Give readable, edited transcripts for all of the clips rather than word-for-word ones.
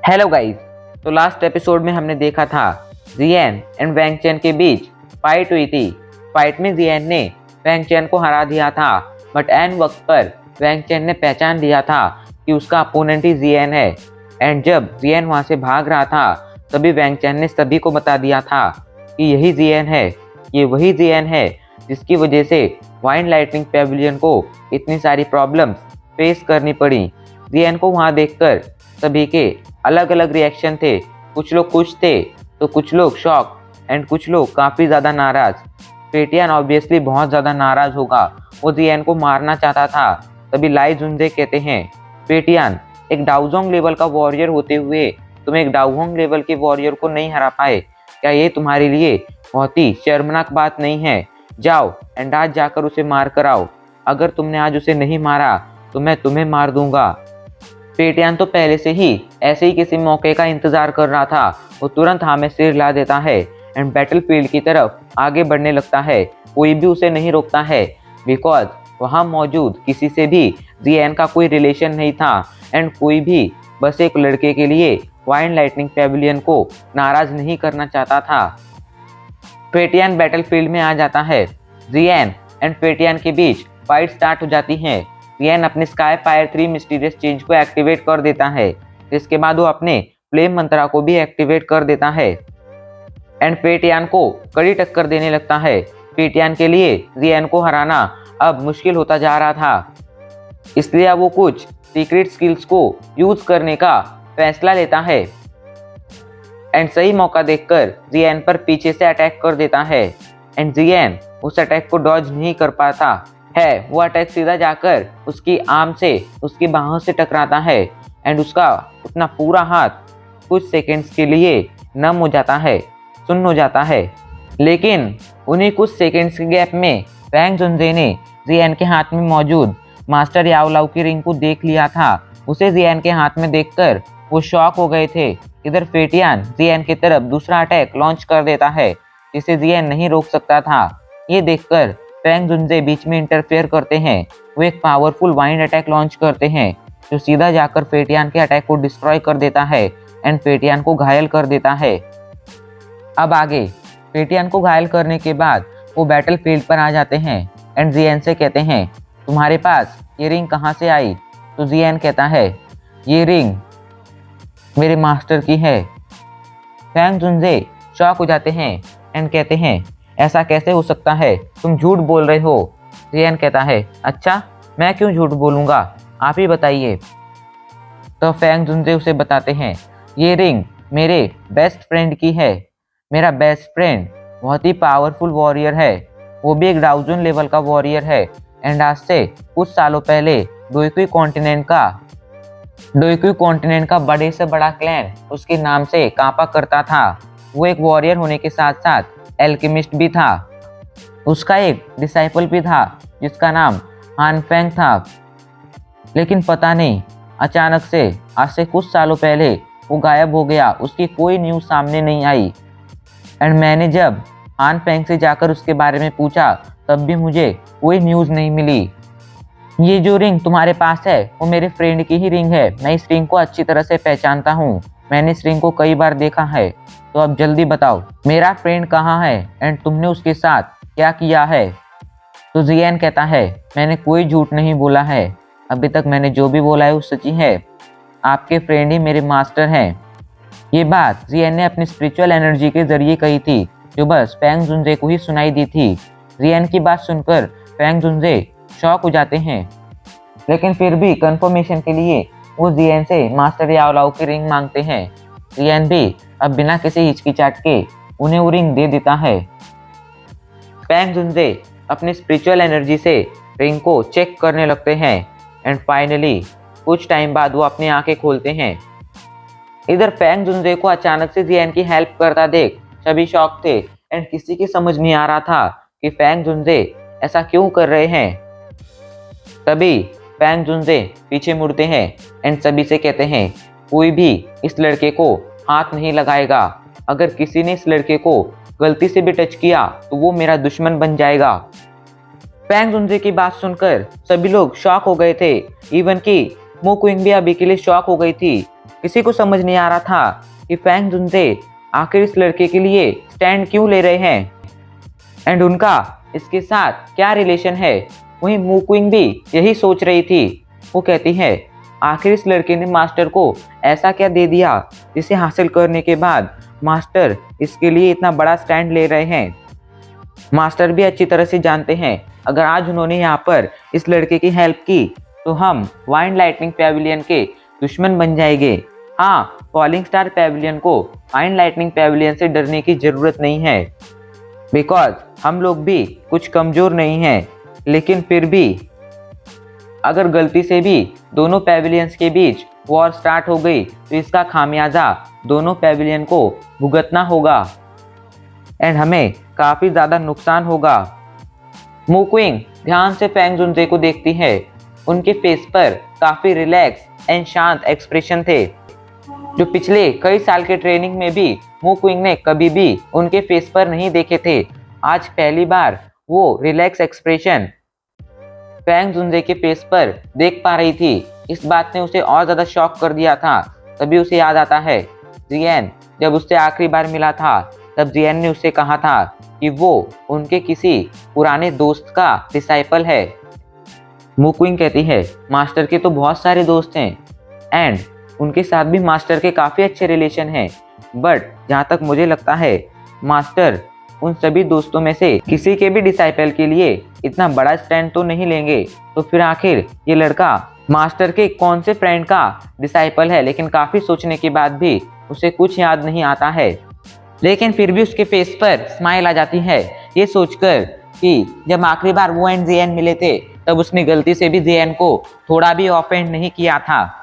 Hello guys. तो last episode में हमने देखा था जियन एंड वैंग चेन के बीच फाइट हुई थी। फाइट में जियन ने वैंग चेन को हरा दिया था, बट एन वक्त पर वैंग चेन ने पहचान लिया था कि उसका अपोनेंट ही जियन है। एंड जब जियन वहां से भाग रहा था तभी वैंग चेन ने सभी को बता दिया था कि यही जियन है, ये वही जियन है जिसकी वजह से वाइन लाइटनिंग पेविलियन को इतनी सारी प्रॉब्लम्स फेस करनी पड़ी। जियन को वहां देखकर सभी के अलग अलग रिएक्शन थे। कुछ लोग खुश थे तो कुछ लोग शॉक एंड कुछ लोग काफ़ी ज़्यादा नाराज़। पेटियन ऑब्वियसली बहुत ज़्यादा नाराज़ होगा, वो जियन को मारना चाहता था। तभी लाई जुनजे कहते हैं, पेटियन एक डाउजोंग लेवल का वॉरियर होते हुए तुम एक डाउहोंग लेवल के वॉरियर को नहीं हरा पाए, क्या ये तुम्हारे लिए बहुत ही शर्मनाक बात नहीं है? जाओ एंड आज जाकर उसे मार कर आओ। अगर तुमने आज उसे नहीं मारा तो मैं तुम्हें मार दूंगा। पेटियन तो पहले से ही ऐसे ही किसी मौके का इंतजार कर रहा था। वो तुरंत हाँ में सिर ला देता है एंड बैटलफील्ड की तरफ आगे बढ़ने लगता है। कोई भी उसे नहीं रोकता है बिकॉज वहाँ मौजूद किसी से भी जियन का कोई रिलेशन नहीं था एंड कोई भी बस एक लड़के के लिए वाइन लाइटनिंग पेविलियन को नाराज नहीं करना चाहता था। पेटियन बैटलफील्ड में आ जाता है। जियन एंड पेटियन के बीच फाइट स्टार्ट हो जाती है। जियन अपने स्काई फायर 3 मिस्टीरियस चेंज को एक्टिवेट कर देता है, जिसके बाद वो अपने फ्लेम मंत्रा को भी एक्टिवेट कर देता है एंड पेटियन को कड़ी टक्कर देने लगता है। पेटियन के लिए जियन को हराना अब मुश्किल होता जा रहा था, इसलिए अब वो कुछ सीक्रेट स्किल्स को यूज करने का फैसला लेता है एंड सही मौका देखकर जियन पर पीछे से अटैक कर देता है एंड जियन उस अटैक को डॉज नहीं कर पाता है। वो अटैक सीधा जाकर उसकी आर्म से, उसकी बाहों से टकराता है एंड उसका उतना पूरा हाथ कुछ सेकंड्स के लिए नम हो जाता है, सुन्न हो जाता है। लेकिन उन्हीं कुछ सेकंड्स के गैप में वैंग जुनजे ने जियन के हाथ में मौजूद मास्टर याओलाओ की रिंग को देख लिया था। उसे जियन के हाथ में देखकर वो शॉक हो गए थे। इधर पेटियन जियन की तरफ दूसरा अटैक लॉन्च कर देता है जिसे जियन नहीं रोक सकता था। ये देखकर वैंग जुनजे बीच में इंटरफेयर करते हैं। वो एक पावरफुल वाइंड अटैक लॉन्च करते हैं जो सीधा जाकर पेटियन के अटैक को डिस्ट्रॉय कर देता है एंड पेटियन को घायल कर देता है। अब आगे पेटियन को घायल करने के बाद वो बैटलफील्ड पर आ जाते हैं एंड जियन से कहते हैं, तुम्हारे पास ये रिंग कहाँ से आई? तो जियन कहता है, ये रिंग मेरे मास्टर की है। वैंग जुनजे शॉक हो जाते हैं एंड कहते हैं, ऐसा कैसे हो सकता है, तुम झूठ बोल रहे हो। जियन कहता है, अच्छा मैं क्यों झूठ बोलूँगा, आप ही बताइए। तो वैंग जुनजे उसे बताते हैं, ये रिंग मेरे बेस्ट फ्रेंड की है। मेरा बेस्ट फ्रेंड बहुत ही पावरफुल वॉरियर है, वो भी एक डाउजन लेवल का वॉरियर है एंड आज से कुछ सालों पहले डोइक्यू कॉन्टिनेंट का बड़े से बड़ा क्लैन उसके नाम से कांपा करता था। वो एक वॉरियर होने के साथ साथ एल्केमिस्ट भी था। उसका एक डिसाइपल भी था जिसका नाम हान फेंग था। लेकिन पता नहीं अचानक से आज से कुछ सालों पहले वो गायब हो गया, उसकी कोई न्यूज़ सामने नहीं आई एंड मैंने जब हान फेंग से जाकर उसके बारे में पूछा तब भी मुझे कोई न्यूज़ नहीं मिली। ये जो रिंग तुम्हारे पास है वो मेरे फ्रेंड की ही रिंग है। मैं इस रिंग को अच्छी तरह से पहचानता हूँ, मैंने इस रिंग को कई बार देखा है। तो अब जल्दी बताओ मेरा फ्रेंड कहाँ है एंड तुमने उसके साथ क्या किया है? तो जियन कहता है, मैंने कोई झूठ नहीं बोला है, अभी तक मैंने जो भी बोला है वो सच्ची है। आपके फ्रेंड ही मेरे मास्टर हैं। ये बात जियन ने अपनी स्पिरिचुअल एनर्जी के जरिए कही थी जो बस वैंग जुनजे को ही सुनाई दी थी। जियन की बात सुनकर वैंग जुनजे शॉक हो जाते हैं, लेकिन फिर भी कंफर्मेशन के लिए वो जियन से मास्टर याओलाओ की रिंग मांगते हैं। जियन भी अब बिना किसी हिचकिचाहट के उन्हें वो रिंग दे देता है। वैंग जुनजे अपनी स्पिरिचुअल एनर्जी से रिंग को चेक करने लगते हैं एंड फाइनली कुछ टाइम बाद वो अपनी आंखें खोलते हैं। इधर वैंग जुनजे को अचानक से जियन की हेल्प करता देख सभी शॉक थे एंड किसी की समझ नहीं आ रहा था कि वैंग जुनजे ऐसा क्यों कर रहे हैं। तभी वैंग जुनजे पीछे मुड़ते हैं एंड सभी से कहते हैं, कोई भी इस लड़के को हाथ नहीं लगाएगा। अगर किसी ने इस लड़के को गलती से भी टच किया तो वो मेरा दुश्मन बन जाएगा। वैंग जुनजे की बात सुनकर सभी लोग शॉक हो गए थे, इवन कि मो क्विंग भी अभी के लिए शॉक हो गई थी। किसी को समझ नहीं आ रहा था कि फैंग जुनजे आखिर इस लड़के के लिए स्टैंड क्यों ले रहे हैं एंड उनका इसके साथ क्या रिलेशन है। वहीं मू क्विंग भी यही सोच रही थी। वो कहती है आखिर इस लड़के ने मास्टर को ऐसा क्या दे दिया जिसे हासिल करने के बाद मास्टर इसके लिए इतना बड़ा स्टैंड ले रहे हैं। मास्टर भी अच्छी तरह से जानते हैं अगर आज उन्होंने यहाँ पर इस लड़के की हेल्प की तो हम वाइंड लाइटनिंग पैविलियन के दुश्मन बन जाएंगे। हाँ, फॉलिंग स्टार पैविलियन को वाइंड लाइटनिंग पैविलियन से डरने की जरूरत नहीं है बिकॉज हम लोग भी कुछ कमजोर नहीं हैं। लेकिन फिर भी अगर गलती से भी दोनों पैविलियंस के बीच वॉर स्टार्ट हो गई तो इसका खामियाजा दोनों पैविलियन को भुगतना होगा एंड हमें काफ़ी ज़्यादा नुकसान होगा। मू क्विंग ध्यान से फैंग जुनजे को देखती है। उनके फेस पर काफ़ी रिलैक्स एंड शांत एक्सप्रेशन थे जो पिछले कई साल के ट्रेनिंग में भी मू क्विंग ने कभी भी उनके फेस पर नहीं देखे थे। आज पहली बार वो रिलैक्स एक्सप्रेशन फैंग जुनजे के फेस पर देख पा रही थी। इस बात ने उसे और ज़्यादा शॉक कर दिया था। तभी उसे याद आता है जियन जब उससे आखिरी बार मिला था तब जियन ने उससे कहा था कि वो उनके किसी पुराने दोस्त का डिसाइपल है। मू क्विंग कहती है मास्टर के तो बहुत सारे दोस्त हैं एंड उनके साथ भी मास्टर के काफ़ी अच्छे रिलेशन हैं, बट जहाँ तक मुझे लगता है मास्टर उन सभी दोस्तों में से किसी के भी डिसाइपल के लिए इतना बड़ा स्टैंड तो नहीं लेंगे। तो फिर आखिर ये लड़का मास्टर के कौन से फ्रेंड का डिसाइपल है। लेकिन काफ़ी सोचने के बाद भी उसे कुछ याद नहीं आता है, लेकिन फिर भी उसके फेस पर स्माइल आ जाती है ये सोचकर कि जब आखिरी बार वो एंड जियन मिले थे तब उसने गलती से भी जियन को थोड़ा भी ऑफेंड नहीं किया था।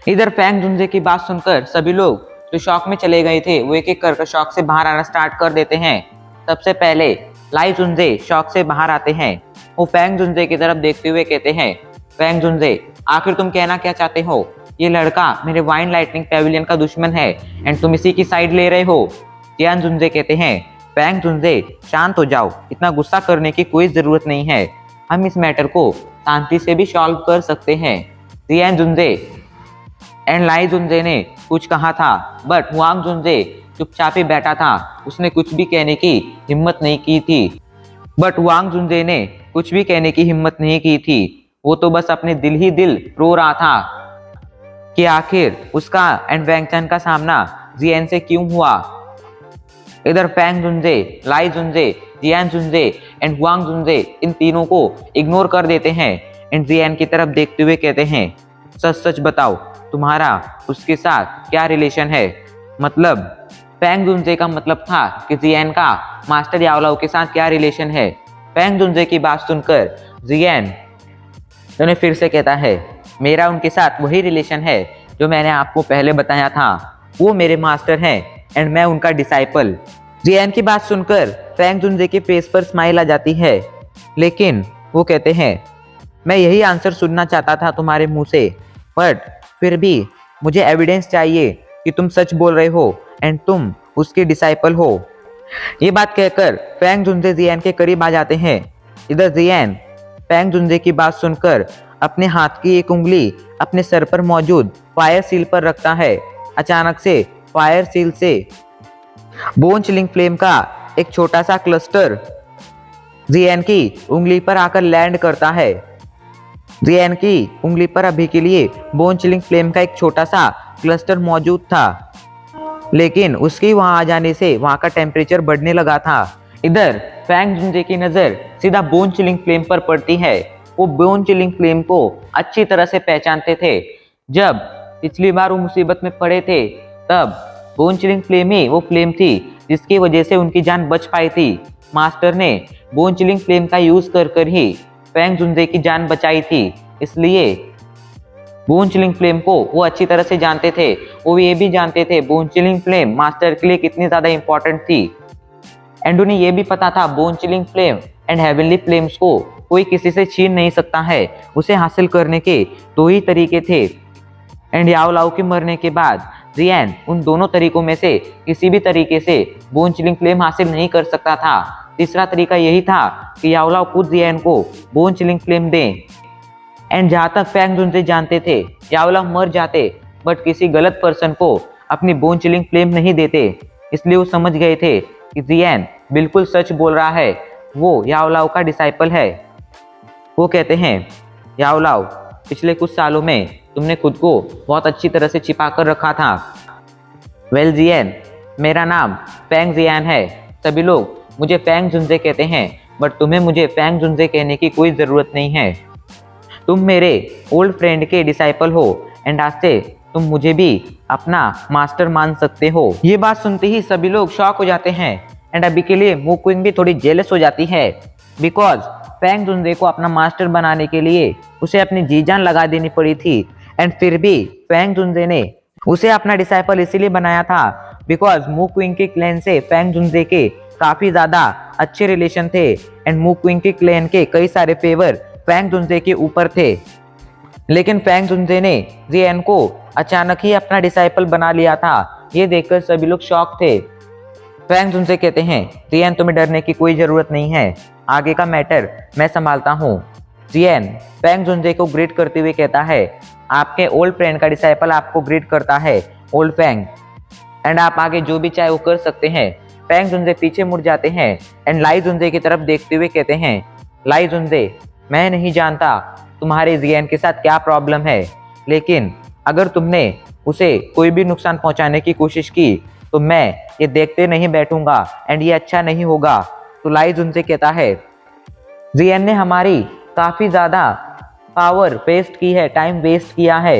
इधर फैंग जुनजे की बात सुनकर सभी लोग जो शॉक में चले गए थे वो एक एक कर शॉक से बाहर आना स्टार्ट कर देते हैं। सबसे पहले लाई जुनजे शॉक से बाहर आते हैं। वो फैंग जुनजे की तरफ देखते हुए कहते हैं फैंग जुनजे आखिर तुम कहना क्या चाहते हो। ये लड़का मेरे वाइंड लाइटनिंग पैविलियन का दुश्मन है एंड तुम इसी की साइड ले रहे हो। जियान जुनजे कहते हैं फैंग जुनजे शांत हो जाओ, इतना गुस्सा करने की कोई ज़रूरत नहीं है, हम इस मैटर को शांति से भी सॉल्व कर सकते हैं। जियान जुनजे एंड लाई जुनजे ने कुछ कहा था बट हुआंग जुनजे चुपचाप ही बैठा था। उसने कुछ भी कहने की हिम्मत नहीं की थी। वो तो बस अपने दिल ही दिल रो रहा था कि आखिर उसका एंड वैंग चैन का सामना जियन से क्यों हुआ। इधर Fang Junjie, Lai Junjie, Jian Junjie and Huang Junjie इन तीनों को इग्नोर कर देते हैं एंड जियन की तरफ देखते हुए कहते हैं सच सच बताओ तुम्हारा उसके साथ क्या रिलेशन है। मतलब फैंग जुनजे का मतलब था कि जियन का मास्टर याओलाओ के साथ क्या रिलेशन है। फैंग जुनजे की बात सुनकर जियन उन्हें फिर से कहता है मेरा उनके साथ वही रिलेशन है जो मैंने आपको पहले बताया था। वो मेरे मास्टर हैं एंड मैं उनका डिसाइपल। जियन की बात सुनकर फैंग जुनजे के फेस पर स्माइल आ जाती है, लेकिन वो कहते हैं मैं यही आंसर सुनना चाहता था तुम्हारे मुंह से, बट फिर भी मुझे एविडेंस चाहिए कि तुम सच बोल रहे हो एंड तुम उसके डिसाइपल हो। ये बात कहकर फैंग जुनजे जियन के करीब आ जाते हैं। इधर जियन फैंग जुनजे की बात सुनकर अपने हाथ की एक उंगली अपने सर पर मौजूद फायर सील पर रखता है। अचानक से फायर सील से बोन चिलिंग फ्लेम का एक छोटा सा क्लस्टर जियन की उंगली पर आकर लैंड करता है। जियन की उंगली पर अभी के लिए बोन चिलिंग फ्लेम का एक छोटा सा क्लस्टर मौजूद था, लेकिन उसके वहां आ जाने से वहां का टेम्परेचर बढ़ने लगा था। इधर फैंग जुनजे की नज़र सीधा बोन चिलिंग फ्लेम पर पड़ती है। वो बोन चिलिंग फ्लेम को अच्छी तरह से पहचानते थे। जब पिछली बार वो मुसीबत में पड़े थे तब बोन चिलिंग फ्लेम ही वो फ्लेम थी जिसकी वजह से उनकी जान बच पाई थी। मास्टर ने बोन चिलिंग फ्लेम का यूज कर ही फैंग जुनजे की जान बचाई थी, इसलिए बोन चिलिंग फ्लेम को वो अच्छी तरह से जानते थे। वो ये भी जानते थे बोन चिलिंग फ्लेम मास्टर के लिए कितनी ज़्यादा इंपॉर्टेंट थी एंड उन्हें ये भी पता था bone chilling flame and heavenly flames को कोई किसी से छीन नहीं सकता है। उसे हासिल करने के दो ही तरीके थे एंड याओलाओ के मरने के बाद जियन उन दोनों तरीकों में से किसी भी तरीके से बोन चिलिंग फ्लेम हासिल नहीं कर सकता था। तीसरा तरीका यही था कि याओलाओ खुद जियन को बोन चिलिंग फ्लेम दें एंड जहाँ तक फैंग जुनजे जानते थे याओलाओ मर जाते बट किसी गलत पर्सन को अपनी बोन चिलिंग फ्लेम नहीं देते। इसलिए वो समझ गए थे कि जियान बिल्कुल सच बोल रहा है, वो याओलाओ का डिसाइपल है। वो कहते हैं, याओलाओ, पिछले कुछ सालों में तुमने खुद को बहुत अच्छी तरह से छिपा कर रखा था। वेल जियान, मेरा नाम फेंग जियान है। सभी लोग मुझे फेंग जुनजे कहते हैं, बट तुम्हें मुझे फेंग जुनजे कहने की कोई ज़रूरत नहीं है। तुम मेरे ओल्ड फ्रेंड के डिसाइपल हो एंड आज से तुम मुझे भी अपना मास्टर मान सकते हो। ये बात सुनते ही सभी लोग शॉक हो जाते हैं एंड अभी के लिए मू क्विंग भी थोड़ी जेलस हो जाती है, बिकॉज फेंग जुनजे को अपना मास्टर बनाने के लिए उसे अपनी जी जान लगा देनी पड़ी थी। एंड फिर भी फेंग जुनजे ने उसे अपना डिसाइपल इसीलिए बनाया था बिकॉज मू क्विंग के क्लैन से फेंग जुनजे के काफ़ी ज़्यादा अच्छे रिलेशन थे एंड मू क्विंग के क्लैन के कई सारे फेवर फेंग जुनजे के ऊपर थे। लेकिन फेंग जुनजे ने जियान को अचानक ही अपना डिसाइपल बना लिया था। ये देखकर सभी लोग शॉक थे। फेंग जुनजे कहते हैं, जियान तुम्हें डरने की कोई ज़रूरत नहीं है, आगे का मैटर मैं संभालता हूँ। जियान फेंग जुनजे को ग्रीट करते हुए कहता है, आपके ओल्ड फ्रेंड का डिसाइपल आपको ग्रीट करता है ओल्ड फेंग, एंड आप आगे जो भी चाहे वो कर सकते हैं। फेंग जुनजे पीछे मुड़ जाते हैं एंड लाई जुनजे की तरफ देखते हुए कहते हैं, लाई जुनजे, मैं नहीं जानता तुम्हारे जियान के साथ क्या प्रॉब्लम है, लेकिन अगर तुमने उसे कोई भी नुकसान पहुंचाने की कोशिश की तो मैं ये देखते नहीं बैठूंगा एंड ये अच्छा नहीं होगा। तो लाई जुनजे कहता है, जियान ने हमारी काफ़ी ज़्यादा पावर वेस्ट की है, टाइम वेस्ट किया है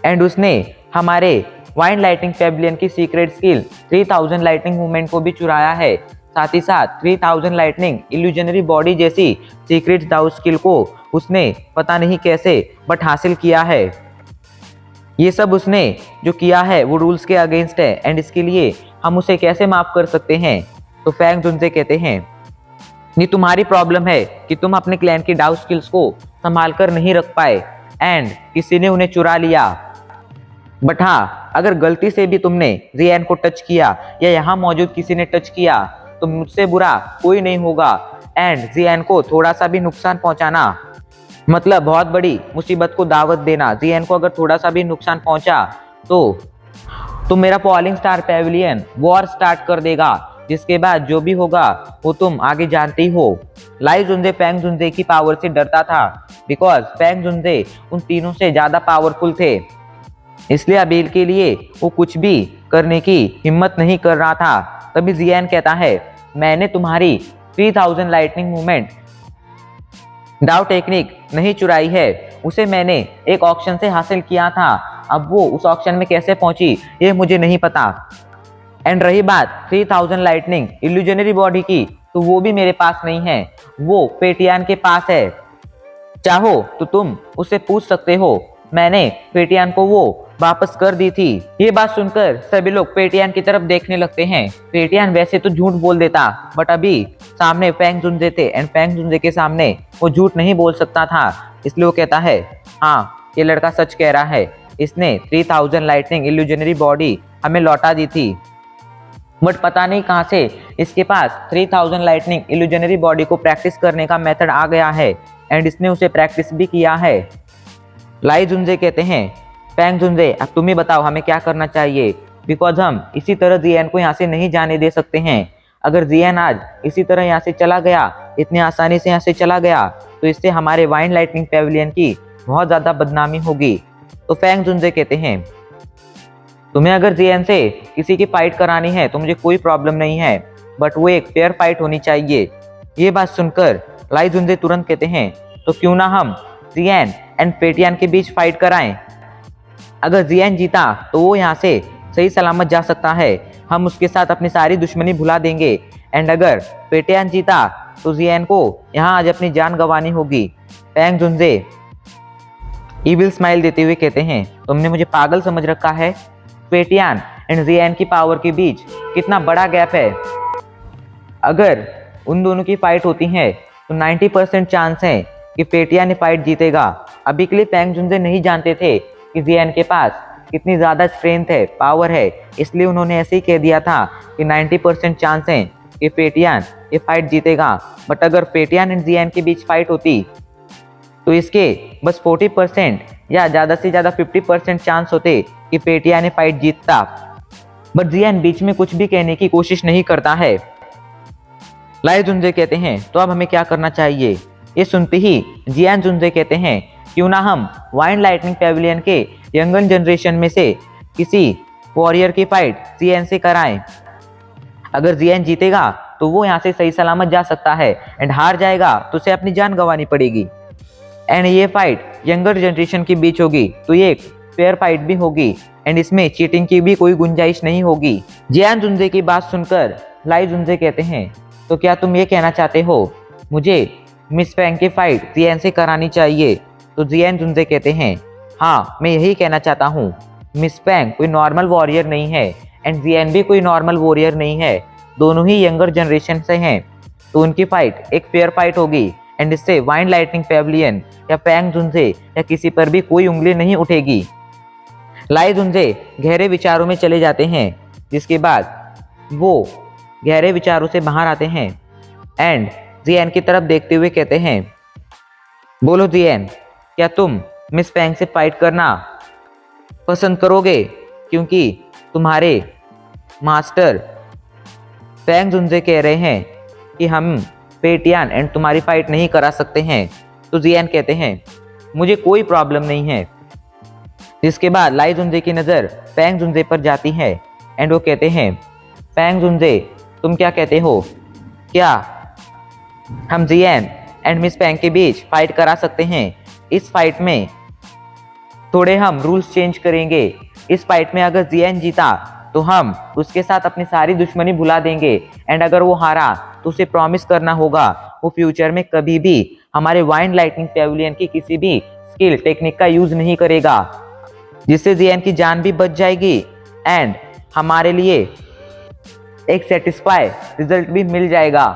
एंड उसने हमारे वाइन लाइटिंग पेविलियन की सीक्रेट स्किल 3000 लाइटनिंग मूवमेंट को भी चुराया है। साथ ही साथ 3000 लाइटनिंग इल्यूजनरी बॉडी जैसी सीक्रेट दाउ स्किल को उसने पता नहीं कैसे बट हासिल किया है। ये सब उसने जो किया है वो रूल्स के अगेंस्ट है एंड इसके लिए हम उसे कैसे माफ़ कर सकते हैं। तो फेंग जुनजे कहते हैं, ये तुम्हारी प्रॉब्लम है कि तुम अपने क्लैन की दाउ स्किल्स को संभाल कर नहीं रख पाए एंड किसी ने उन्हें चुरा लिया। बट हाँ, अगर गलती से भी तुमने जियान को टच किया या यहाँ मौजूद किसी ने टच किया तो मुझसे बुरा कोई नहीं होगा एंड जियान को थोड़ा सा भी नुकसान पहुंचाना मतलब बहुत बड़ी मुसीबत को दावत देना। जियान को अगर थोड़ा सा भी नुकसान पहुंचा तो मेरा falling star Pavilion war start कर देगा, जिसके बाद जो भी होगा वो तुम आगे जानते ही हो। लाई जुनजे फेंग जुनजे की पावर से डरता था बिकॉज फेंग जुनजे उन तीनों से ज़्यादा पावरफुल थे, इसलिए अभी के लिए वो कुछ भी करने की हिम्मत नहीं कर रहा था। तभी जियान कहता है, मैंने तुम्हारी 3000 लाइटनिंग मूवमेंट दाव टेक्निक नहीं चुराई है, उसे मैंने एक ऑक्शन से हासिल किया था। अब वो उस ऑक्शन में कैसे पहुंची ये मुझे नहीं पता। एंड रही बात 3000 लाइटनिंग इल्यूजनरी बॉडी की, तो वो भी मेरे पास नहीं है, वो पेटियान के पास है। चाहो तो तुम उससे पूछ सकते हो, मैंने पेटियान को वो वापस कर दी थी। ये बात सुनकर सभी लोग पेटियान की तरफ देखने लगते हैं। पेटियान वैसे तो झूठ बोल देता बट अभी सामने फेंग जुनजे थे एंड फेंग जुनजे के सामने वो झूठ नहीं बोल सकता था, इसलिए वो कहता है, हाँ ये लड़का सच कह रहा है, इसने 3000 लाइटनिंग इल्यूजनरी बॉडी हमें लौटा दी थी, बट पता नहीं कहाँ से इसके पास 3000 लाइटनिंग इल्यूजनरी बॉडी को प्रैक्टिस करने का मेथड आ गया है एंड इसने उसे प्रैक्टिस भी किया है। लाई जुनजे कहते हैं, फेंग जुनजे अब तुम ही बताओ हमें क्या करना चाहिए, बिकॉज हम इसी तरह जियान को यहाँ से नहीं जाने दे सकते हैं। अगर जियान आज इसी तरह यहाँ से चला गया, इतनी आसानी से यहाँ से चला गया, तो इससे हमारे वाइन लाइटनिंग पेविलियन की बहुत ज़्यादा बदनामी होगी। तो फेंग जुनजे कहते हैं, तुम्हें अगर जियान से किसी की फाइट करानी है तो मुझे कोई प्रॉब्लम नहीं है, बट वो एक फेयर फाइट होनी चाहिए। ये बात सुनकर लाई जुनजे तुरंत कहते हैं, तो क्यों ना हम जियान एंड पेटियान के बीच फाइट कराएं। अगर जियान जीता तो वो यहाँ से सही सलामत जा सकता है, हम उसके साथ अपनी सारी दुश्मनी भुला देंगे, एंड अगर पेटियान जीता तो जियान को यहाँ आज अपनी जान गंवानी होगी। फेंग जुनजे ईविल स्माइल देते हुए कहते हैं, तुमने मुझे पागल समझ रखा है। पेटियान एंड जियान की पावर के बीच कितना बड़ा गैप है। अगर उन दोनों की फाइट होती है तो 90% चांस है कि पेटियान ही फाइट जीतेगा। अभी के लिए फेंग जुनजे नहीं जानते थे कि जियान के पास कितनी ज़्यादा स्ट्रेंथ है, पावर है, इसलिए उन्होंने ऐसे ही कह दिया था कि 90% चांस है कि पेटियान ये फाइट जीतेगा। बट अगर पेटियान एंड जियान के बीच फाइट होती तो इसके बस 40% या ज़्यादा से ज़्यादा 50% चांस होते कि पेटिया ने फाइट जीतता। बट जियान बीच में कुछ भी कहने की कोशिश नहीं करता है। लाई जुनजे कहते हैं तो अब हमें क्या करना चाहिए। ये सुनते ही जियान जुनजे कहते हैं क्यों ना हम वाइंड लाइटनिंग पेविलियन के यंगर जनरेशन में से किसी वॉरियर की फाइट जियान से कराएं। अगर जियान जीतेगा तो वो यहाँ से सही सलामत जा सकता है, एंड हार जाएगा तो उसे अपनी जान गंवानी पड़ेगी। एंड ये फाइट यंगर जनरेशन के बीच होगी तो ये एक फेयर फाइट भी होगी, एंड इसमें चीटिंग की भी कोई गुंजाइश नहीं होगी। जियान जुनजे की बात सुनकर लाई जुनजे कहते हैं तो क्या तुम ये कहना चाहते हो मुझे मिस फैंग की फाइट जियान से करानी चाहिए। तो जियान जुनजे कहते हैं हाँ, मैं यही कहना चाहता हूँ। मिस फैंग कोई नॉर्मल वॉरियर नहीं है, एंड जियान भी कोई नॉर्मल वॉरियर नहीं है, दोनों ही यंगर जनरेशन से हैं, तो उनकी फाइट एक फेयर फाइट होगी, एंड इससे वाइंड लाइटनिंग पेविलियन या फैंग जुनजे या किसी पर भी कोई उंगली नहीं उठेगी। लाई जुनजे गहरे विचारों में चले जाते हैं, जिसके बाद वो गहरे विचारों से बाहर आते हैं एंड जियान की तरफ देखते हुए कहते हैं बोलो जियान, क्या तुम मिस फैंग से फाइट करना पसंद करोगे, क्योंकि तुम्हारे मास्टर फैंग जुनजे कह रहे हैं कि हम पेटियान एंड तुम्हारी फाइट नहीं करा सकते हैं। तो जियान कहते हैं मुझे कोई प्रॉब्लम नहीं है। जिसके बाद लाई जुनजे की नज़र फैंग जुनजे पर जाती है एंड वो कहते हैं फैंग जुनजे, तुम क्या कहते हो, क्या हम जियान एंड मिस फैंग के बीच फाइट करा सकते हैं। इस फाइट में थोड़े हम रूल्स चेंज करेंगे। इस फाइट में अगर जियान जीता तो हम उसके साथ अपनी सारी दुश्मनी भुला देंगे, एंड अगर वो हारा तो उसे प्रॉमिस करना होगा वो फ्यूचर में कभी भी हमारे वाइंड लाइटनिंग पेविलियन की किसी भी स्किल टेक्निक का यूज नहीं करेगा, जिससे जियान की जान भी बच जाएगी एंड हमारे लिए एक सेटिस्फाई रिजल्ट भी मिल जाएगा।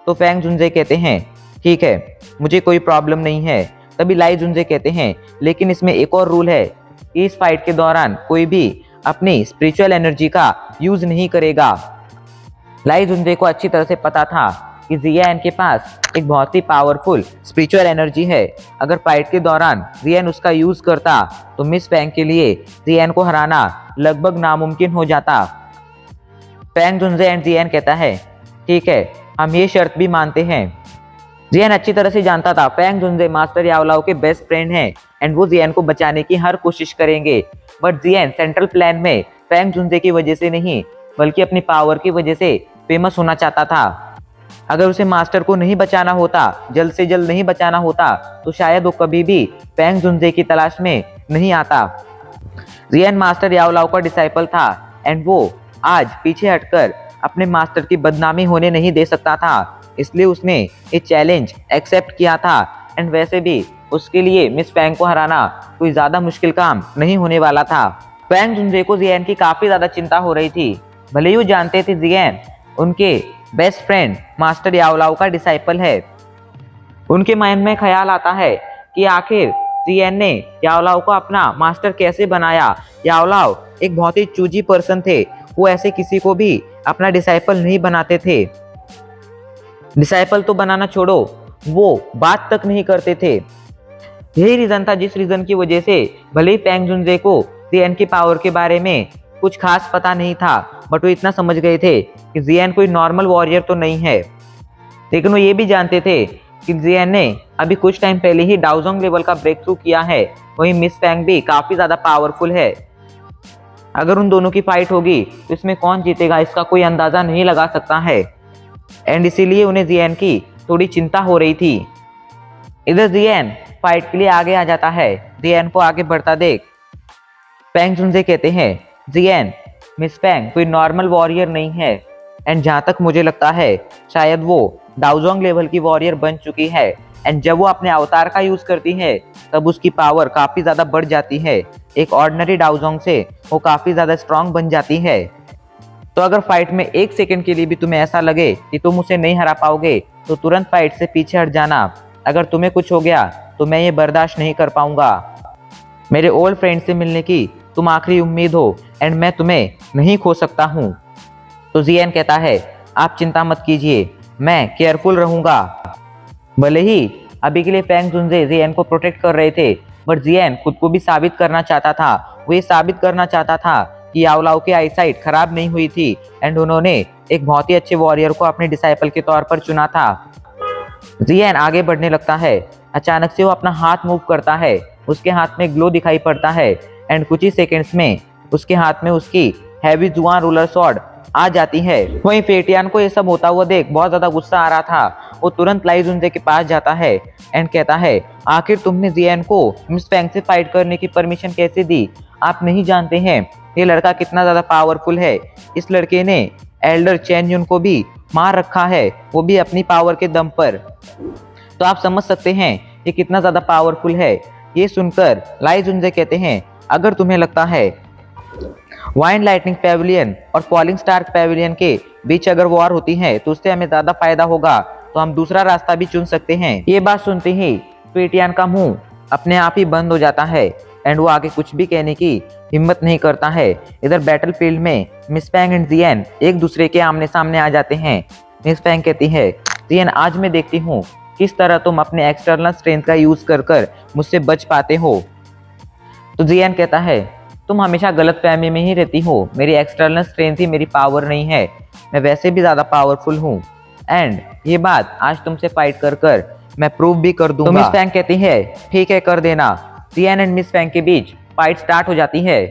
तो फैंग जुनजे कहते हैं ठीक है, मुझे कोई प्रॉब्लम नहीं है। तभी लाई जुनजे कहते हैं लेकिन इसमें एक और रूल है कि इस फाइट के दौरान कोई भी अपनी स्पिरिचुअल एनर्जी का यूज नहीं करेगा। लाई जुनजे को अच्छी तरह से पता था कि जियान के पास एक बहुत ही पावरफुल स्पिरिचुअल एनर्जी है। अगर फाइट के दौरान जियान उसका यूज करता तो मिस फैंग के लिए जियान को हराना लगभग नामुमकिन हो जाता। फैंग जुनजे एंड जियान कहता है ठीक है, हम ये शर्त भी मानते हैं। जियान अच्छी तरह से जानता था फैंग जुनजे मास्टर याओलाओ के बेस्ट फ्रेंड हैं एंड वो जियान को बचाने की हर कोशिश करेंगे। बट जियान सेंट्रल प्लान में फैंग जुनजे की वजह से नहीं बल्कि अपनी पावर की वजह से फेमस होना चाहता था। अगर उसे मास्टर को नहीं बचाना होता, जल्द से जल्द नहीं बचाना होता, तो शायद वो कभी भी फैंग जुनजे की तलाश में नहीं आता। जियान मास्टर याओलाओ का डिसाइपल था एंड वो आज पीछे हटकर अपने मास्टर की बदनामी होने नहीं दे सकता था, इसलिए उसने ये चैलेंज एक्सेप्ट किया था। एंड वैसे भी उसके लिए मिस फैंग को हराना कोई ज़्यादा मुश्किल काम नहीं होने वाला था। फैंग जुनजे को जियान की काफ़ी ज़्यादा चिंता हो रही थी। भले ही वो जानते थे जियान उनके बेस्ट फ्रेंड मास्टर याओलाओ का डिसाइपल है। उनके माइंड में ख्याल आता है कि आखिर जियान ने याओलाओ को अपना मास्टर कैसे बनाया। याओलाओ एक बहुत ही चूजी पर्सन थे, वो ऐसे किसी को भी अपना डिसाइपल नहीं बनाते थे। डिसाइपल तो बनाना छोड़ो, वो बात तक नहीं करते थे। यही रीज़न था जिस रीज़न की वजह से भले ही फैंग जुनजे को जियान की पावर के बारे में कुछ खास पता नहीं था, बट वो इतना समझ गए थे कि जियान कोई नॉर्मल वॉरियर तो नहीं है। लेकिन वो ये भी जानते थे कि जियान ने अभी कुछ टाइम पहले ही डाओजोंग लेवल का ब्रेक थ्रू किया है, वहीं मिस फैंग भी काफ़ी ज़्यादा पावरफुल है। अगर उन दोनों की फाइट होगी तो इसमें कौन जीतेगा इसका कोई अंदाज़ा नहीं लगा सकता है, एंड इसीलिए उन्हें जियान की थोड़ी चिंता हो रही थी। इधर जियान फाइट के लिए आगे आ जाता है। जियान को आगे बढ़ता देख फैंग जुनजे कहते हैं जियान, मिस फैंग कोई नॉर्मल वॉरियर नहीं है, एंड जहाँ तक मुझे लगता है शायद वो डाओजोंग लेवल की वॉरियर बन चुकी है, एंड जब वो अपने अवतार का यूज़ करती है तब उसकी पावर काफ़ी ज़्यादा बढ़ जाती है। एक ऑर्डिनरी डाओजोंग से वो काफ़ी ज़्यादा स्ट्रांग बन जाती है। तो अगर फाइट में एक सेकंड के लिए भी तुम्हें ऐसा लगे कि तुम उसे नहीं हरा पाओगे तो तुरंत फाइट से पीछे हट जाना। अगर तुम्हें कुछ हो गया तो मैं ये बर्दाश्त नहीं कर पाऊंगा। मेरे ओल्ड फ्रेंड से मिलने की तुम आखिरी उम्मीद हो एंड मैं तुम्हें नहीं खो सकता हूँ। तो जियान कहता है आप चिंता मत कीजिए, मैं केयरफुल रहूँगा। भले ही अभी के लिए फैंग जुनजे जियान को प्रोटेक्ट कर रहे थे, बट जियान खुद को भी साबित करना चाहता था। वो ये साबित करना चाहता था कि याओ लाओ की आईसाइट खराब नहीं हुई थी एंड उन्होंने एक बहुत ही अच्छे वॉरियर को अपने डिसाइपल के तौर पर चुना था। जियान आगे बढ़ने लगता है। अचानक से वो अपना हाथ मूव करता है, उसके हाथ में ग्लो दिखाई पड़ता है एंड कुछ ही सेकंड्स में उसके हाथ में उसकी हैवी जुआन रूलर सॉर्ड आ जाती है। वहीं फेटियान को ये सब होता हुआ देख बहुत ज्यादा गुस्सा आ रहा था। वो तुरंत लाई जुनजे के पास जाता है एंड कहता है, आखिर तुमने जियान को मिस फैंग से फाइट करने की परमिशन कैसे दी? आप नहीं जानते हैं ये लड़का कितना ज्यादा पावरफुल है। इस लड़के ने एल्डर चेन युन को भी मार रखा है, वो भी अपनी पावर के दम पर। तो आप समझ सकते हैं ये कितना ज्यादा पावरफुल है। ये सुनकर लाई जुनजे कहते हैं, अगर तुम्हें लगता है वाइन लाइटनिंग पैविलियन और फॉलिंग स्टार पैविलियन के बीच अगर वॉर होती है तो उससे हमें ज्यादा फायदा होगा, तो हम दूसरा रास्ता भी चुन सकते हैं। ये बात सुनते ही फेटियान का मुंह अपने आप ही बंद हो जाता है एंड वो आगे कुछ भी कहने की हिम्मत नहीं करता है। इधर बैटलफील्ड में मिस फैंग एंड जियान एक दूसरे के आमने सामने आ जाते हैं। मिस फैंग कहती है, जियान आज मैं देखती हूँ किस तरह तुम अपने एक्सटर्नल स्ट्रेंथ का यूज कर कर मुझसे बच पाते हो। तो जियान कहता है, तुम हमेशा गलत फहमी में ही रहती हो, मेरी एक्सटर्नल स्ट्रेंथ ही मेरी पावर नहीं है, मैं वैसे भी ज़्यादा पावरफुल हूँ एंड ये बात आज तुमसे फाइट कर कर मैं प्रूव भी कर दूंगा। तो मिस फैंग कहती है, ठीक है कर देना। जियान एंड मिस फैंग के बीच फाइट स्टार्ट हो जाती है।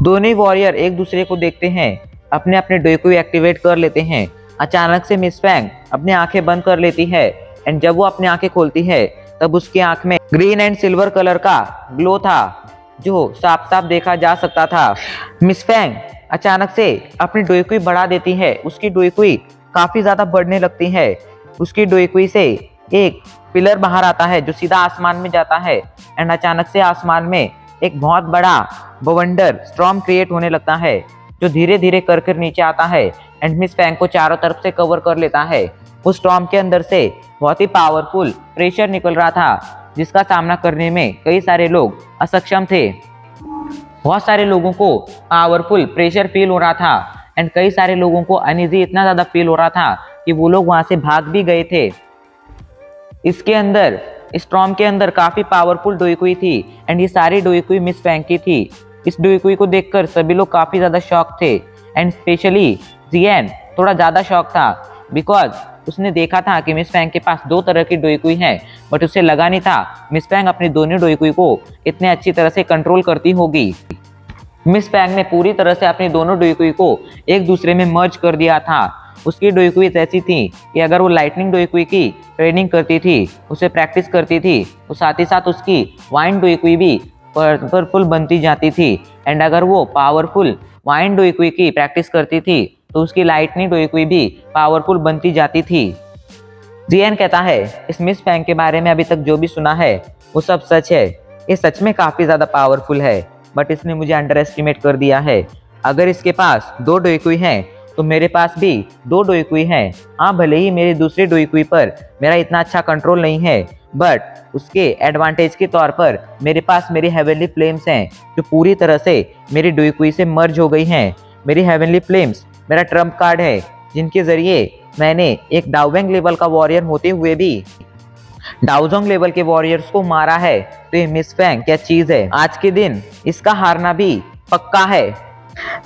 दोनों ही वॉरियर एक दूसरे को देखते हैं, अपने अपने डोइकुई एक्टिवेट कर लेते हैं। अचानक से मिस फैंग अपनी आंखें बंद कर लेती है एंड जब वो अपनी आंखें खोलती है तब उसकी आंख में ग्रीन एंड सिल्वर कलर का ग्लो था जो साफ साफ देखा जा सकता था। मिस फैंग अचानक से अपनी डोइकुई बढ़ा देती है, उसकी डोइकुई काफी ज्यादा बढ़ने लगती है। उसकी डोइकुई से एक पिलर बाहर आता है जो सीधा आसमान में जाता है एंड अचानक से आसमान में एक बहुत बड़ा बवंडर स्टॉर्म क्रिएट होने लगता है जो धीरे धीरे कर नीचे आता है एंड मिस फैंग को चारों तरफ से कवर कर लेता है। उस स्टॉर्म के अंदर से बहुत ही पावरफुल प्रेशर निकल रहा था जिसका सामना करने में कई सारे लोग असक्षम थे। बहुत सारे लोगों को पावरफुल प्रेशर फील हो रहा था एंड कई सारे लोगों को अनईजी इतना ज़्यादा फील हो रहा था कि वो लोग वहाँ से भाग भी गए थे। इसके अंदर स्टॉर्म के अंदर काफ़ी पावरफुल डोइकुई थी एंड ये सारी डोइकुई मिस फैंग की थी। इस डोइकुई को देखकर सभी लोग काफ़ी ज़्यादा शॉक थे एंड स्पेशली जियान थोड़ा ज़्यादा शॉक था बिकॉज उसने देखा था कि मिस फैंग के पास दो तरह की डोइकुई है, बट उसे लगा नहीं था मिस फैंग अपनी दोनों डोइकुई को इतने अच्छी तरह से कंट्रोल करती होगी। मिस फैंग ने पूरी तरह से अपनी दोनों डोइकुई को एक दूसरे में मर्ज कर दिया था। उसकी डोइकुई ऐसी थी कि अगर वो लाइटनिंग डोइकुई की ट्रेनिंग करती थी, उसे प्रैक्टिस करती थी, तो साथ ही साथ उसकी वाइन डोइकुई भी पावरफुल बनती जाती थी एंड अगर वो पावरफुल वाइन डोइकुई की प्रैक्टिस करती थी तो उसकी लाइटनिंग डोइकुई भी पावरफुल बनती जाती थी। जियान कहता है, इस मिस फैंग के बारे में अभी तक जो भी सुना है वो सब सच है। ये सच में काफ़ी ज़्यादा पावरफुल है, बट इसने मुझे अंडर एस्टिमेट कर दिया है। अगर इसके पास दो डोइकुई हैं तो मेरे पास भी दो डोइकुई हैं। हाँ, भले ही मेरी दूसरी डोइकुई पर मेरा इतना अच्छा कंट्रोल नहीं है, बट उसके एडवांटेज के तौर पर मेरे पास मेरी हेवनली फ्लेम्स हैं जो पूरी तरह से मेरी डोइकुई से मर्ज हो गई हैं। मेरी हेवनली फ्लेम्स मेरा ट्रम्प कार्ड है जिनके जरिए मैंने एक डाउवेंग लेवल का वॉरियर होते हुए भी डाउजोंग लेवल के वॉरियर्स को मारा है। तो ये मिस फैंग क्या चीज है, आज के दिन इसका हारना भी पक्का है।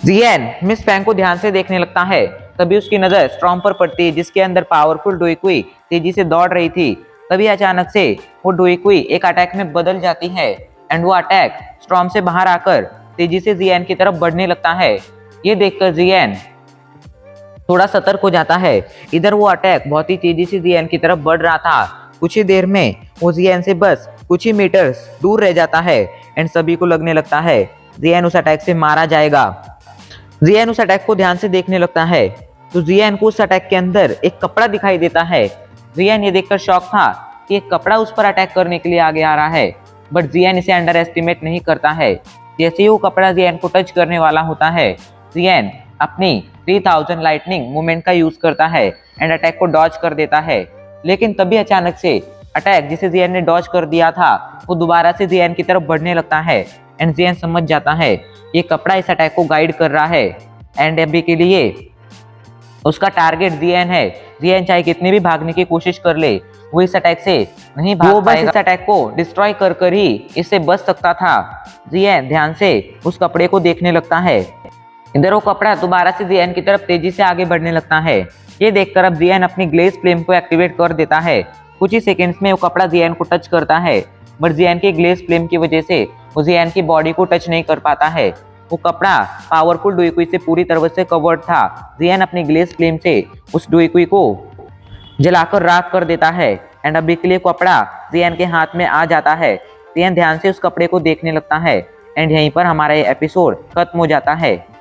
जियान मिस फैंग को ध्यान से देखने लगता है, तभी उसकी नजर स्टॉर्म पर पड़ती है जिसके अंदर पावरफुल डोइकुई तेजी से दौड़ रही थी। तभी अचानक से वो डोइकुई एक अटैक में बदल जाती है एंड वो अटैक स्टॉर्म से बाहर आकर तेजी से जियान की तरफ बढ़ने लगता है। ये देखकर जियान थोड़ा सतर्क हो जाता है। इधर वो अटैक बहुत ही तेजी से जियान की तरफ बढ़ रहा था। कुछ ही देर में वो जियान से बस कुछ ही मीटर्स दूर रह जाता है एंड सभी को लगने लगता है जियान उस अटैक से मारा जाएगा। जियान उस अटैक को ध्यान से देखने लगता है तो जियान को उस अटैक के अंदर एक कपड़ा दिखाई देता है। जियान ये देखकर शॉक था कि एक कपड़ा उस पर अटैक करने के लिए आगे आ रहा है, बट जियान इसे अंडर एस्टिमेट नहीं करता है। जैसे ही वो कपड़ा जियान को टच करने वाला होता है, जियान अपनी 3000 लाइटनिंग मूवमेंट का यूज करता है एंड अटैक को डॉज कर देता है। लेकिन तभी अचानक से अटैक जिसे जियान ने डॉज कर दिया था वो दोबारा से जियान की तरफ बढ़ने लगता है एंड जियान समझ जाता है ये कपड़ा इस अटैक को गाइड कर रहा है एंड अभी के लिए उसका टारगेट जियान है। जियान चाहे कितनी भी भागने की कोशिश कर ले, वो इस अटैक से नहीं भाग पाएगा। बस इस अटैक को डिस्ट्रॉय कर कर ही इससे बच सकता था। जियान ध्यान से उस कपड़े को देखने लगता है। इधर वो कपड़ा दोबारा से जियान की तरफ तेजी से आगे बढ़ने लगता है। ये देखकर अब जियान अपनी ग्लेज फ्लेम को एक्टिवेट कर देता है। कुछ ही सेकंड्स में वो कपड़ा जियान को टच करता है, बट जियान की ग्लेज फ्लेम की वजह से वो जियान की बॉडी को टच नहीं कर पाता है। वो कपड़ा पावरफुल डुइकुई से पूरी तरह से कवर्ड था। जियान अपनी ग्लेज फ्लेम से उस डुइकुई को जलाकर राख कर देता है एंड अभी के लिए कपड़ा जियान के हाथ में आ जाता है। जियान ध्यान से उस कपड़े को देखने लगता है एंड यहीं पर हमारा ये एपिसोड खत्म हो जाता है।